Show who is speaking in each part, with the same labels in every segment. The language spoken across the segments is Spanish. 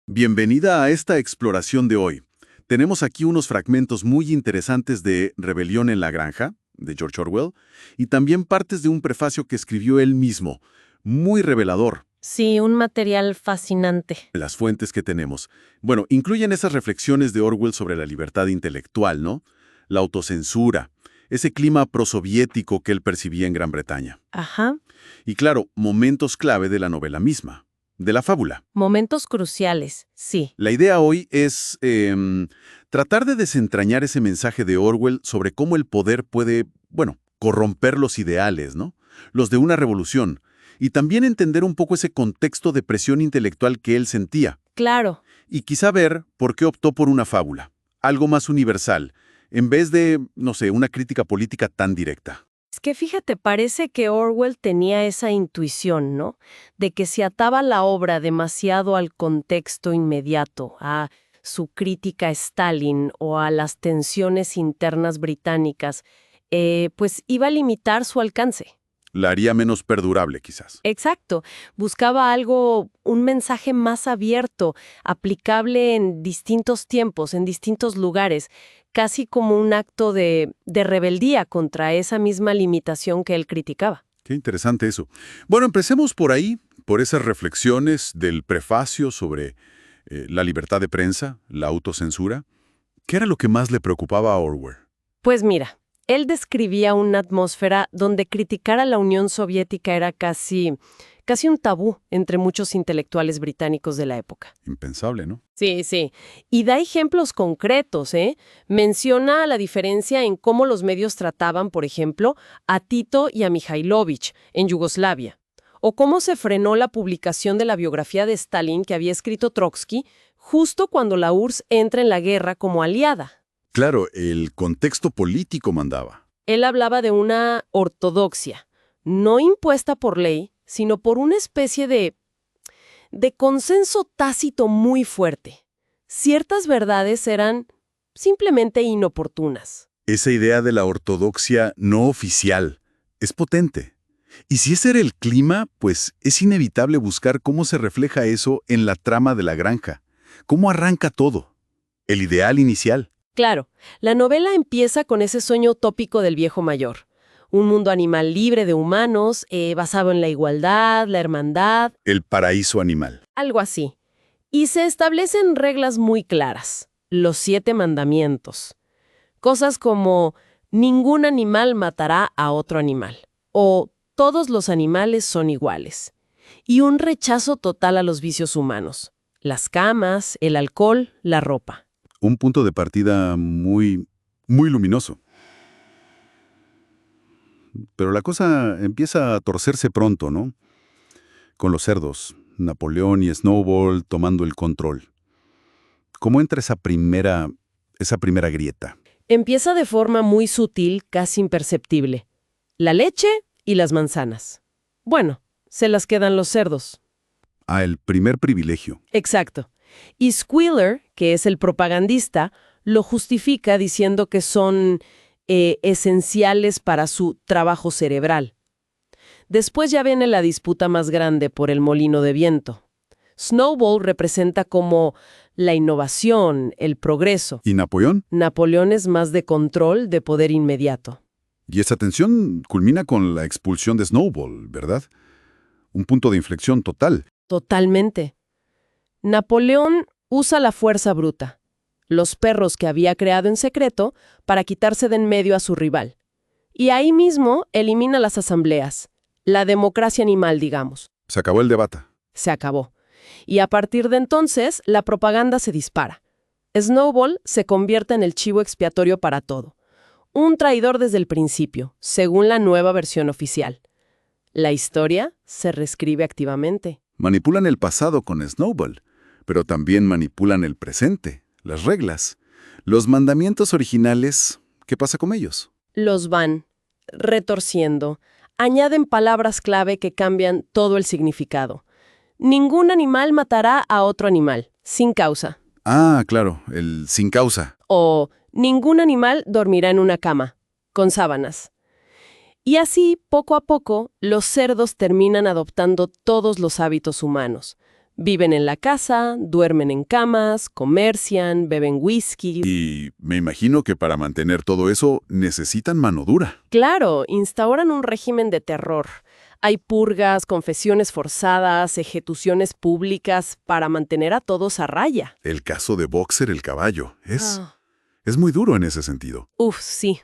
Speaker 1: Bienvenida a esta exploración de hoy. Tenemos aquí unos fragmentos muy interesantes de Rebelión en la Granja, de George Orwell, y también partes de un prefacio que escribió él mismo, muy revelador.
Speaker 2: Sí, un material fascinante.
Speaker 1: Las fuentes que tenemos. Bueno, incluyen esas reflexiones de Orwell sobre la libertad intelectual, ¿no? La autocensura, ese clima prosoviético que él percibía en Gran Bretaña.
Speaker 2: Ajá.
Speaker 1: Y claro, momentos clave de la novela misma, de la fábula.
Speaker 2: Momentos cruciales, sí.
Speaker 1: La idea hoy es tratar de desentrañar ese mensaje de Orwell sobre cómo el poder puede, bueno, corromper los ideales, ¿no? Los de una revolución. Y también entender un poco ese contexto de presión intelectual que él sentía.
Speaker 2: Claro.
Speaker 1: Y quizá ver por qué optó por una fábula, algo más universal, en vez de, no sé, una crítica política tan directa.
Speaker 2: Es que fíjate, parece que Orwell tenía esa intuición, ¿no? De que si ataba la obra demasiado al contexto inmediato, a su crítica a Stalin o a las tensiones internas británicas, pues iba a limitar su alcance.
Speaker 1: La haría menos perdurable, quizás.
Speaker 2: Exacto. Buscaba algo, un mensaje más abierto, aplicable en distintos tiempos, en distintos lugares, casi como un acto de rebeldía contra esa misma limitación que él criticaba.
Speaker 1: Qué interesante eso. Bueno, empecemos por ahí, por esas reflexiones del prefacio sobre la libertad de prensa, la autocensura. ¿Qué era lo que más le preocupaba a Orwell?
Speaker 2: Pues mira, él describía una atmósfera donde criticar a la Unión Soviética era casi un tabú entre muchos intelectuales británicos de la época.
Speaker 1: Impensable, ¿no?
Speaker 2: Sí, sí. Y da ejemplos concretos, ¿eh? Menciona la diferencia en cómo los medios trataban, por ejemplo, a Tito y a Mikhailovich en Yugoslavia, o cómo se frenó la publicación de la biografía de Stalin que había escrito Trotsky justo cuando la URSS entra en la guerra como aliada.
Speaker 1: Claro, el contexto político mandaba.
Speaker 2: Él hablaba de una ortodoxia, no impuesta por ley, sino por una especie de consenso tácito muy fuerte. Ciertas verdades eran simplemente inoportunas.
Speaker 1: Esa idea de la ortodoxia no oficial es potente. Y si ese era el clima, pues es inevitable buscar cómo se refleja eso en la trama de la granja. ¿Cómo arranca todo? El ideal inicial.
Speaker 2: Claro, la novela empieza con ese sueño utópico del viejo mayor. Un mundo animal libre de humanos, basado en la igualdad, la hermandad.
Speaker 1: El paraíso animal.
Speaker 2: Algo así. Y se establecen reglas muy claras. Los 7 mandamientos. Cosas como ningún animal matará a otro animal. O todos los animales son iguales. Y un rechazo total a los vicios humanos. Las camas, el alcohol, la ropa.
Speaker 1: Un punto de partida muy luminoso. Pero la cosa empieza a torcerse pronto, ¿no? Con los cerdos, Napoleón y Snowball tomando el control. ¿Cómo entra esa primera grieta?
Speaker 2: Empieza de forma muy sutil, casi imperceptible. La leche y las manzanas. Bueno, se las quedan los cerdos.
Speaker 1: Ah, el primer privilegio.
Speaker 2: Exacto. Y Squealer, que es el propagandista, lo justifica diciendo que son esenciales para su trabajo cerebral. Después ya viene la disputa más grande por el molino de viento. Snowball representa como la innovación, el progreso.
Speaker 1: ¿Y Napoleón?
Speaker 2: Napoleón es más de control, de poder inmediato.
Speaker 1: Y esa tensión culmina con la expulsión de Snowball, ¿verdad? Un punto de inflexión total.
Speaker 2: Totalmente. Napoleón usa la fuerza bruta, los perros que había creado en secreto, para quitarse de en medio a su rival. Y ahí mismo elimina las asambleas, la democracia animal, digamos.
Speaker 1: Se acabó el debate.
Speaker 2: Se acabó. Y a partir de entonces, la propaganda se dispara. Snowball se convierte en el chivo expiatorio para todo. Un traidor desde el principio, según la nueva versión oficial. La historia se reescribe activamente.
Speaker 1: Manipulan el pasado con Snowball, pero también manipulan el presente, las reglas. Los mandamientos originales, ¿qué pasa con ellos?
Speaker 2: Los van retorciendo. Añaden palabras clave que cambian todo el significado. Ningún animal matará a otro animal, sin causa.
Speaker 1: Ah, claro, el sin causa.
Speaker 2: O ningún animal dormirá en una cama, con sábanas. Y así, poco a poco, los cerdos terminan adoptando todos los hábitos humanos. Viven en la casa, duermen en camas, comercian, beben whisky.
Speaker 1: Y me imagino que para mantener todo eso necesitan mano dura.
Speaker 2: Claro, instauran un régimen de terror. Hay purgas, confesiones forzadas, ejecuciones públicas para mantener a todos a raya.
Speaker 1: El caso de Boxer el caballo
Speaker 2: Ah.
Speaker 1: es muy duro en ese sentido.
Speaker 2: Uf, sí.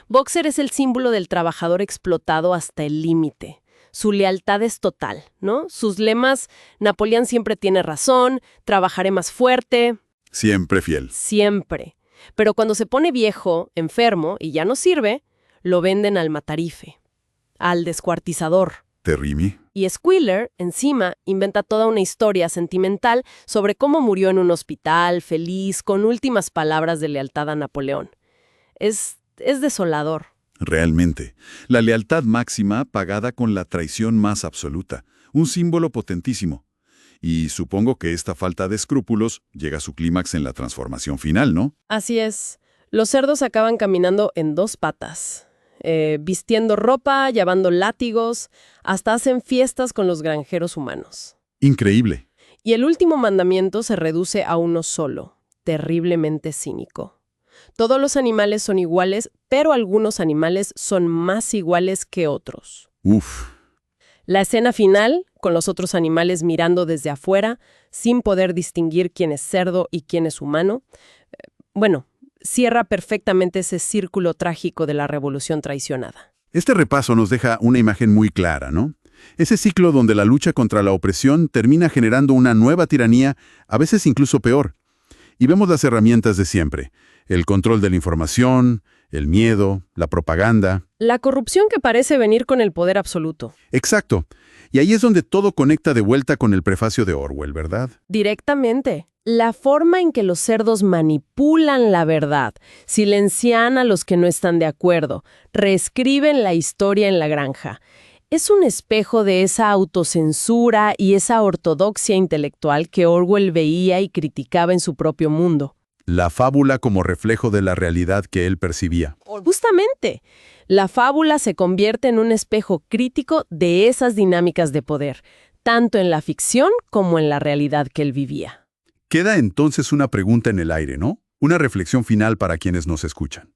Speaker 2: Boxer es el símbolo del trabajador explotado hasta el límite. Su lealtad es total, ¿no? Sus lemas, Napoleón siempre tiene razón, trabajaré más fuerte,
Speaker 1: Siempre fiel.
Speaker 2: siempre. Pero cuando se pone viejo, enfermo y ya no sirve, lo venden al matarife, al descuartizador.
Speaker 1: Terrimi.
Speaker 2: Y Squealer, encima, inventa toda una historia sentimental sobre cómo murió en un hospital, feliz, con últimas palabras de lealtad a Napoleón. Es desolador.
Speaker 1: Realmente. La lealtad máxima pagada con la traición más absoluta. Un símbolo potentísimo. Y supongo que esta falta de escrúpulos llega a su clímax en la transformación final, ¿no?
Speaker 2: Así es. Los cerdos acaban caminando en dos patas, vistiendo ropa, llevando látigos, hasta hacen fiestas con los granjeros humanos.
Speaker 1: Increíble.
Speaker 2: Y el último mandamiento se reduce a uno solo, terriblemente cínico. Todos los animales son iguales, pero algunos animales son más iguales que otros.
Speaker 1: Uf.
Speaker 2: La escena final, con los otros animales mirando desde afuera, sin poder distinguir quién es cerdo y quién es humano, cierra perfectamente ese círculo trágico de la revolución traicionada.
Speaker 1: Este repaso nos deja una imagen muy clara, ¿no? Ese ciclo donde la lucha contra la opresión termina generando una nueva tiranía, a veces incluso peor. Y vemos las herramientas de siempre. El control de la información, el miedo, la propaganda.
Speaker 2: La corrupción que parece venir con el poder absoluto.
Speaker 1: Exacto. Y ahí es donde todo conecta de vuelta con el prefacio de Orwell, ¿verdad?
Speaker 2: Directamente. La forma en que los cerdos manipulan la verdad, silencian a los que no están de acuerdo, reescriben la historia en la granja. Es un espejo de esa autocensura y esa ortodoxia intelectual que Orwell veía y criticaba en su propio mundo.
Speaker 1: La fábula como reflejo de la realidad que él percibía.
Speaker 2: Justamente, la fábula se convierte en un espejo crítico de esas dinámicas de poder, tanto en la ficción como en la realidad que él vivía.
Speaker 1: Queda entonces una pregunta en el aire, ¿no? Una reflexión final para quienes nos escuchan.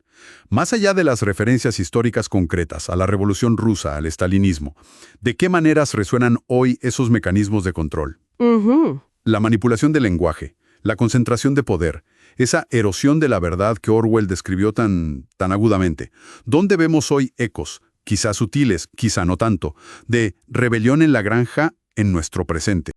Speaker 1: Más allá de las referencias históricas concretas a la Revolución Rusa, al estalinismo, ¿de qué maneras resuenan hoy esos mecanismos de control? La manipulación del lenguaje, la concentración de poder, esa erosión de la verdad que Orwell describió tan agudamente. ¿Dónde vemos hoy ecos, quizá sutiles, quizá no tanto, de rebelión en la granja en nuestro presente?